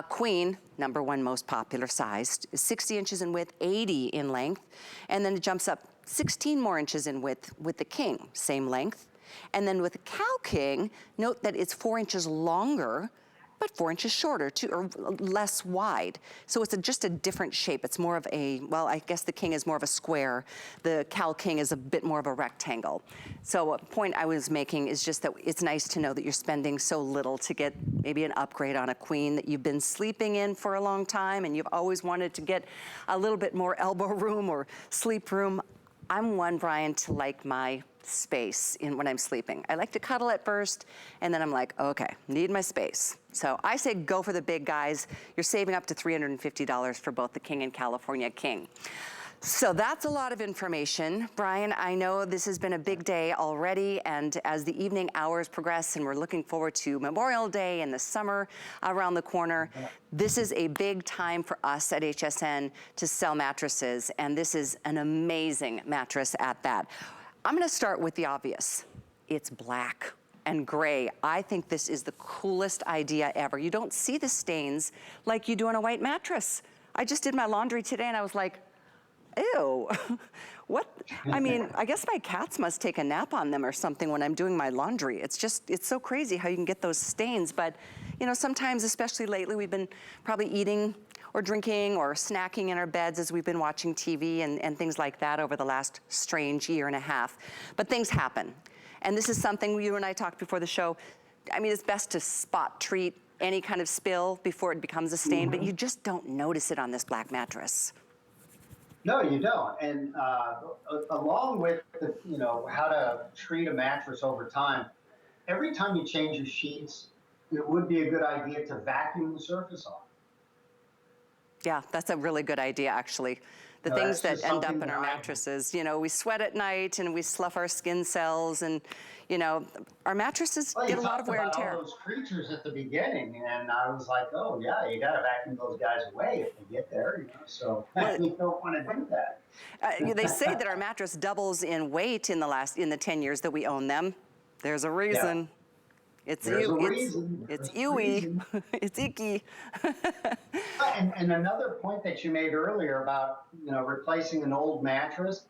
Queen, #1 most popular size, is 60 inches in width, 80 in length, and then it jumps up 16 more inches in width with the king, same length. And then with the cow king, note that it's 4 inches longer, but 4 inches shorter, or less wide. So it's just a different shape. It's more of a, well, I guess the king is more of a square. The cow king is a bit more of a rectangle. So a point I was making is just that it's nice to know that you're spending so little to get maybe an upgrade on a queen that you've been sleeping in for a long time and you've always wanted to get a little bit more elbow room or sleep room. I'm one, Brian, to like my space when I'm sleeping. I like to cuddle at first, and then I'm like, okay, need my space. So I say go for the big guys. You're saving up to $350 for both the King and California King. So that's a lot of information. Brian, I know this has been a big day already, and as the evening hours progress and we're looking forward to Memorial Day and the summer around the corner, this is a big time for us at HSN to sell mattresses, and this is an amazing mattress at that. I'm gonna start with the obvious. It's black and gray. I think this is the coolest idea ever. You don't see the stains like you do on a white mattress. I just did my laundry today and I was like, ew, what? I mean, I guess my cats must take a nap on them or something when I'm doing my laundry. It's so crazy how you can get those stains. But, you know, sometimes, especially lately, we've been probably eating or drinking or snacking in our beds as we've been watching TV and things like that over the last strange year and a half. But things happen. And this is something you and I talked before the show. I mean, it's best to spot treat any kind of spill before it becomes a stain, but you just don't notice it on this black mattress. No, you don't. And along with how to treat a mattress over time, every time you change your sheets, it would be a good idea to vacuum the surface off. Yeah, that's a really good idea, actually. The things that end up in our mattresses, you know, we sweat at night and we slough our skin cells, and, you know, our mattresses get a lot of wear and tear. All those creatures at the beginning, and I was like, oh yeah, you got to vacuum those guys away if they get there, you know. So you don't want to do that. They say that our mattress doubles in weight in the 10 years that we own them. There's a reason. Yeah. It's It's ewy. It's icky. And another point that you made earlier about, you know, replacing an old mattress,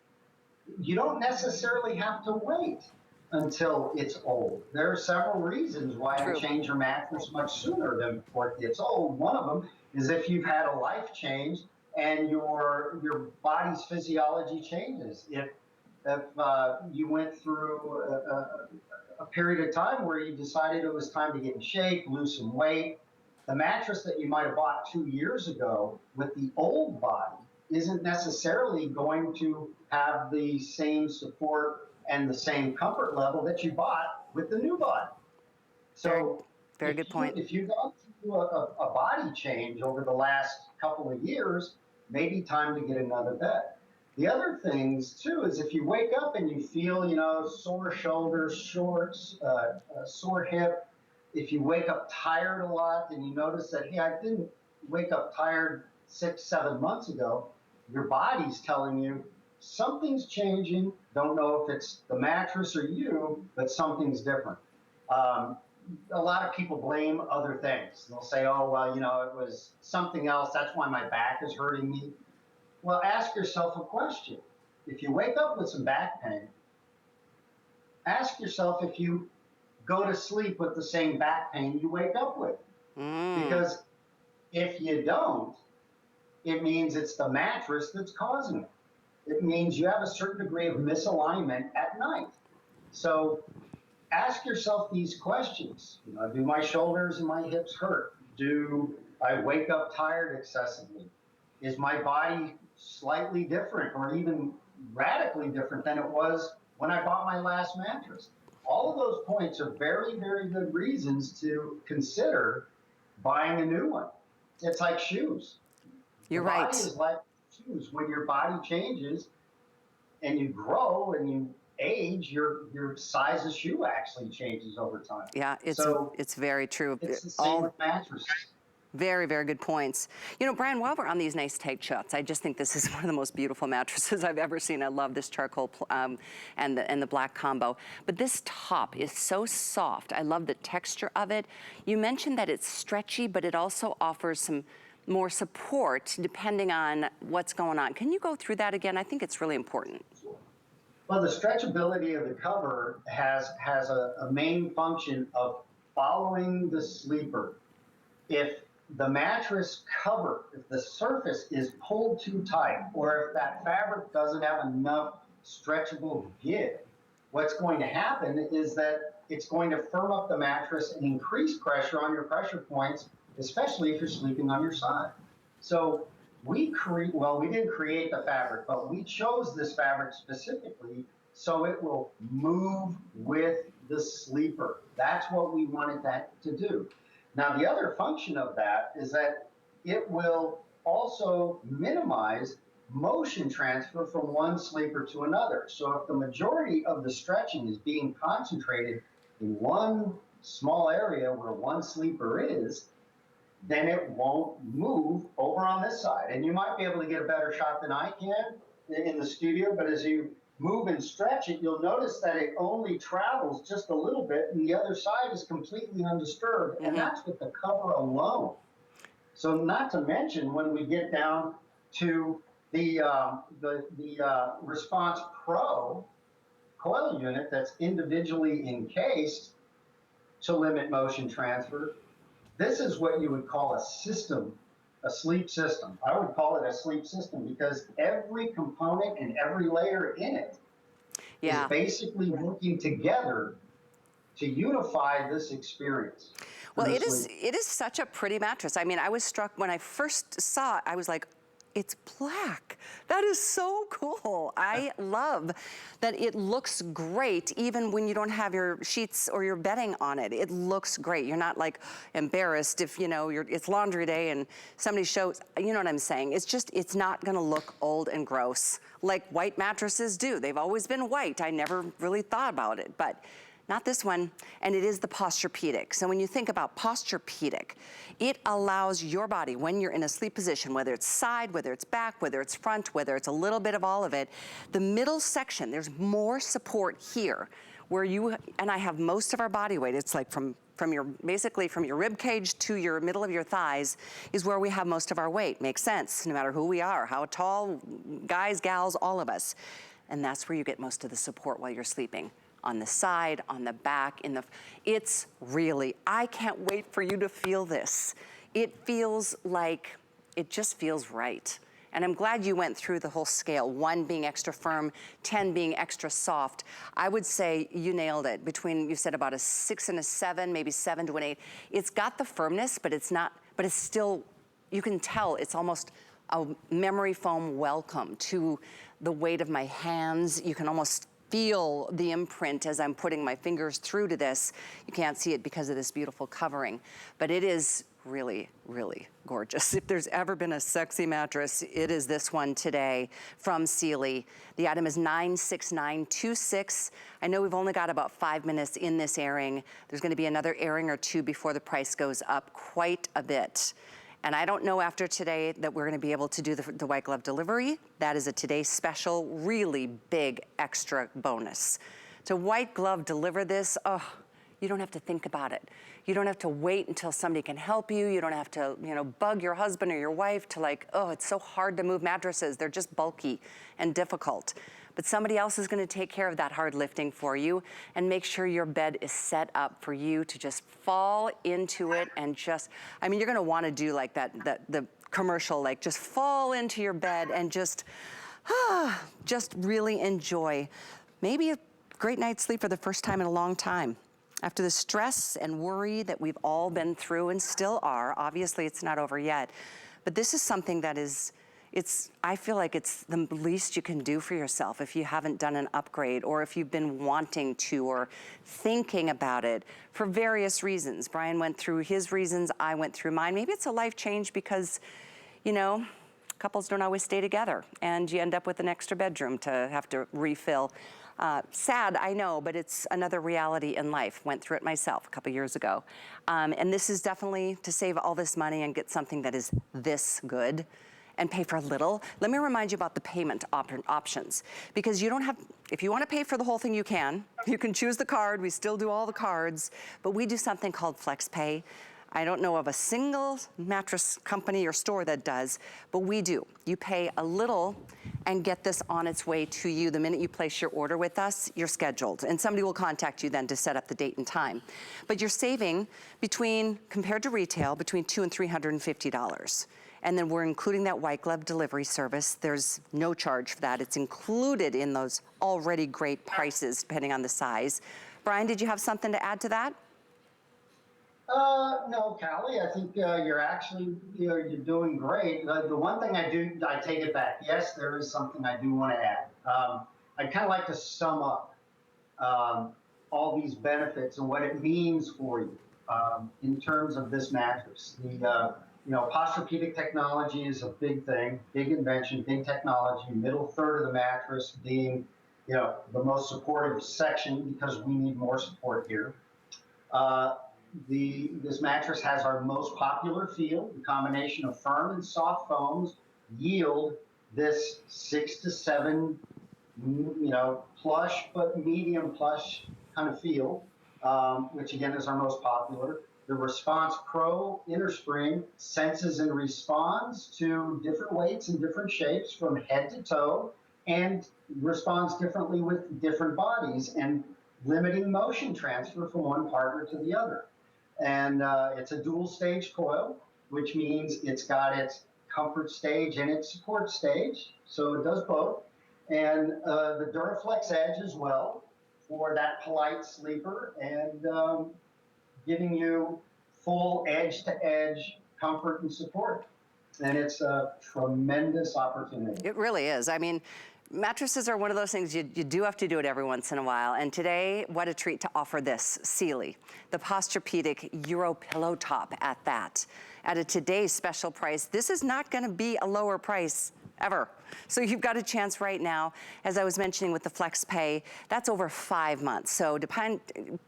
you don't necessarily have to wait until it's old. There are several reasons why you change your mattress much sooner than before it gets old. One of them is if you've had a life change and your body's physiology changes. If you went through a period of time where you decided it was time to get in shape, lose some weight, the mattress that you might have bought 2 years ago with the old body isn't necessarily going to have the same support and the same comfort level that you bought with the new body. So very good point. If you've gone through a body change over the last couple of years, maybe time to get another bed. The other things too is if you wake up and you feel, you know, sore shoulders, sore hip, if you wake up tired a lot and you notice that, hey, I didn't wake up tired 6, 7 months ago, your body's telling you something's changing. Don't know if it's the mattress or you, but something's different. A lot of people blame other things. They'll say, oh, well, you know, it was something else. That's why my back is hurting me. Well, ask yourself a question. If you wake up with some back pain, ask yourself if you go to sleep with the same back pain you wake up with. Because if you don't, it means it's the mattress that's causing it. It means you have a certain degree of misalignment at night. So ask yourself these questions. You know, do my shoulders and my hips hurt? Do I wake up tired excessively? Is my body slightly different or even radically different than it was when I bought my last mattress? All of those points are very, very good reasons to consider buying a new one. It's like shoes. You're right. Body is like shoes. When your body changes and you grow and you age, your size of shoe actually changes over time. Yeah, it's very true. It's the same with mattresses. Very, very good points. You know, Brian, while we're on these nice tight shots, I just think this is one of the most beautiful mattresses I've ever seen. I love this charcoal and the black combo. But this top is so soft. I love the texture of it. You mentioned that it's stretchy, but it also offers some more support depending on what's going on. Can you go through that again? I think it's really important. Well, the stretchability of the cover has a main function of following the sleeper. If the mattress cover, if the surface is pulled too tight, or if that fabric doesn't have enough stretchable give, what's going to happen is that it's going to firm up the mattress and increase pressure on your pressure points, especially if you're sleeping on your side. So we didn't create the fabric, but we chose this fabric specifically so it will move with the sleeper. That's what we wanted that to do. Now, the other function of that is that it will also minimize motion transfer from one sleeper to another. So if the majority of the stretching is being concentrated in one small area where one sleeper is, then it won't move over on this side. And you might be able to get a better shot than I can in the studio, but as you move and stretch it, you'll notice that it only travels just a little bit and the other side is completely undisturbed. And that's with the cover alone. So not to mention when we get down to the Response Pro coil unit that's individually encased to limit motion transfer. This is what you would call a system, a sleep system. I would call it a sleep system because every component and every layer in it is basically working together to unify this experience. Well, it is such a pretty mattress. I mean, I was struck when I first saw it, I was like, it's black. That is so cool. I love that it looks great even when you don't have your sheets or your bedding on it. It looks great. You're not like embarrassed if, you know, it's laundry day and somebody shows, you know what I'm saying? It's just, it's not gonna look old and gross like white mattresses do. They've always been white. I never really thought about it, but not this one, and it is the Posturepedic. So when you think about Posturepedic, it allows your body, when you're in a sleep position, whether it's side, whether it's back, whether it's front, whether it's a little bit of all of it, the middle section, there's more support here, where you and I have most of our body weight. It's like basically from your rib cage to your middle of your thighs is where we have most of our weight. Makes sense, no matter who we are, how tall, guys, gals, all of us. And that's where you get most of the support while you're sleeping. On the side, on the back, it's really, I can't wait for you to feel this. It feels like, it just feels right. And I'm glad you went through the whole scale, 1 being extra firm, 10 being extra soft. I would say you nailed it. Between, you said about a 6 and a 7, maybe 7 to an 8. It's got the firmness, but it's not, but it's still, you can tell it's almost a memory foam welcome to the weight of my hands. You can almost feel the imprint as I'm putting my fingers through to this. You can't see it because of this beautiful covering, but it is really, really gorgeous. If there's ever been a sexy mattress, it is this one today from Sealy. The item is 96926. I know we've only got about 5 minutes in this airing. There's gonna be another airing or 2 before the price goes up quite a bit. And I don't know after today that we're gonna be able to do the white glove delivery. That is a today special, really big extra bonus. To white glove deliver this, oh, you don't have to think about it. You don't have to wait until somebody can help you. You don't have to, you know, bug your husband or your wife to like, oh, it's so hard to move mattresses. They're just bulky and difficult. But somebody else is gonna take care of that hard lifting for you and make sure your bed is set up for you to just fall into it and just, I mean, you're gonna wanna do like the commercial, like just fall into your bed and just really enjoy maybe a great night's sleep for the first time in a long time. After the stress and worry that we've all been through and still are, obviously it's not over yet, but this is something that is, I feel like it's the least you can do for yourself if you haven't done an upgrade or if you've been wanting to or thinking about it for various reasons. Brian went through his reasons, I went through mine. Maybe it's a life change because, you know, couples don't always stay together and you end up with an extra bedroom to have to refill. Sad, I know, but it's another reality in life. Went through it myself a couple years ago. And this is definitely to save all this money and get something that is this good and pay for a little. Let me remind you about the payment options, because you don't have, if you want to pay for the whole thing, you can. You can choose the card. We still do all the cards, but we do something called Flex Pay. I don't know of a single mattress company or store that does, but we do. You pay a little and get this on its way to you. The minute you place your order with us, you're scheduled, and somebody will contact you then to set up the date and time. But you're saving between, compared to retail, between $200 and $350. And then we're including that white glove delivery service. There's no charge for that. It's included in those already great prices, depending on the size. Brian, did you have something to add to that? No, Callie, I think you're actually, you're doing great. The one thing I take it back. Yes, there is something I do want to add. I'd kind of like to sum up all these benefits and what it means for you in terms of this mattress. Posturepedic technology is a big thing, big invention, big technology. Middle third of the mattress being, the most supportive section, because we need more support here. This mattress has our most popular feel. The combination of firm and soft foams yield this 6 to 7, plush but medium plush kind of feel, which again is our most popular. The Response Pro inner spring senses and responds to different weights and different shapes from head to toe, and responds differently with different bodies, and limiting motion transfer from one partner to the other. And it's a dual stage coil, which means it's got its comfort stage and its support stage, so it does both. And the Duraflex edge as well for that polite sleeper, and giving you full edge to edge comfort and support. And it's a tremendous opportunity. It really is. I mean, mattresses are one of those things you do have to do it every once in a while. And today, what a treat to offer this, Sealy, the Posturepedic Euro Pillowtop at that. At a today's special price, this is not gonna be a lower price ever. So you've got a chance right now. As I was mentioning with the Flex Pay, that's over 5 months. So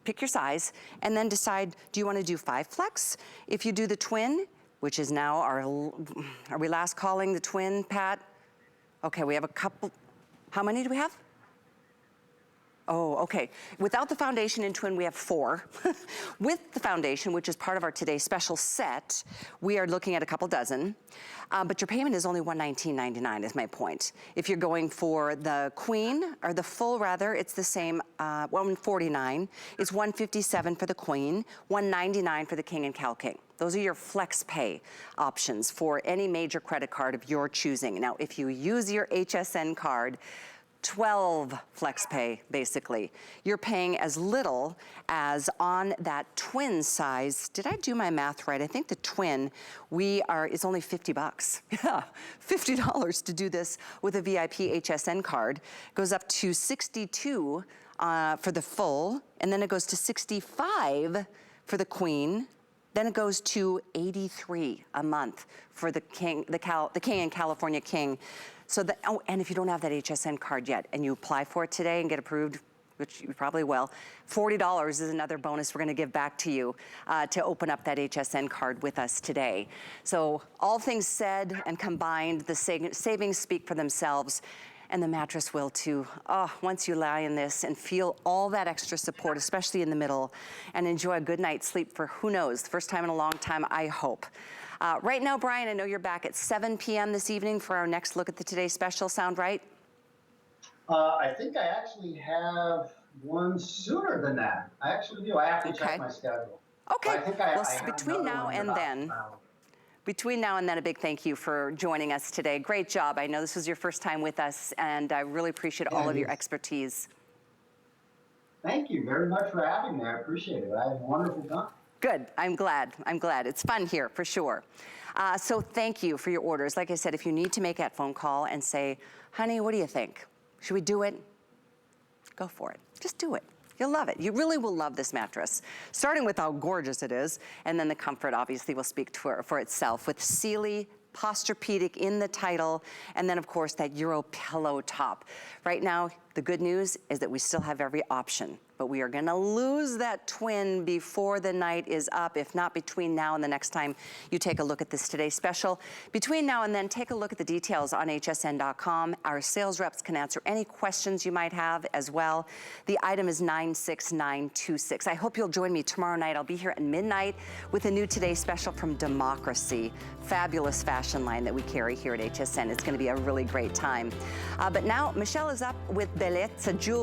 pick your size and then decide, do you wanna do 5 flex? If you do the twin, which is now are we last calling the twin, Pat? Okay, we have a couple. How many do we have? Oh, okay. Without the foundation in twin, we have 4. With the foundation, which is part of our today's special set, we are looking at a couple dozen. But your payment is only $119.99 is my point. If you're going for the queen, or the full rather, it's the same, $149. It's $157 for the queen, $199 for the king and Cal King. Those are your flex pay options for any major credit card of your choosing. Now, if you use your HSN card, 12 flex pay, basically. You're paying as little as on that twin size. Did I do my math right? I think the twin, it's only 50 bucks. Yeah, $50 to do this with a VIP HSN card. Goes up to 62 for the full, and then it goes to 65 for the queen. Then it goes to 83 a month for the king, the king and California king. So and if you don't have that HSN card yet and you apply for it today and get approved, which you probably will, $40 is another bonus we're gonna give back to you to open up that HSN card with us today. So all things said and combined, the savings speak for themselves, and the mattress will too. Oh, once you lie in this and feel all that extra support, especially in the middle, and enjoy a good night's sleep for, who knows, the first time in a long time, I hope. Right now, Brian, I know you're back at 7 p.m. this evening for our next look at the Today Special. Sound right? I think I actually have one sooner than that. I actually do. I have to check my schedule. Okay. I think well, between now and then, a big thank you for joining us today. Great job. I know this was your first time with us, and I really appreciate all of your expertise. Thank you very much for having me. I appreciate it. I had a wonderful time. Good, I'm glad. It's fun here, for sure. So thank you for your orders. Like I said, if you need to make that phone call and say, honey, what do you think? Should we do it? Go for it, just do it. You'll love it. You really will love this mattress, starting with how gorgeous it is, and then the comfort obviously will speak for itself with Sealy Posturepedic in the title, and then of course that Euro Pillowtop. Right now, the good news is that we still have every option, but we are gonna lose that twin before the night is up, if not between now and the next time you take a look at this Today Special. Between now and then, take a look at the details on hsn.com. Our sales reps can answer any questions you might have as well. The item is 96926. I hope you'll join me tomorrow night. I'll be here at midnight with a new Today Special from Democracy. Fabulous fashion line that we carry here at HSN. It's gonna be a really great time. But now, Michelle is up with Bellezza Jewelry.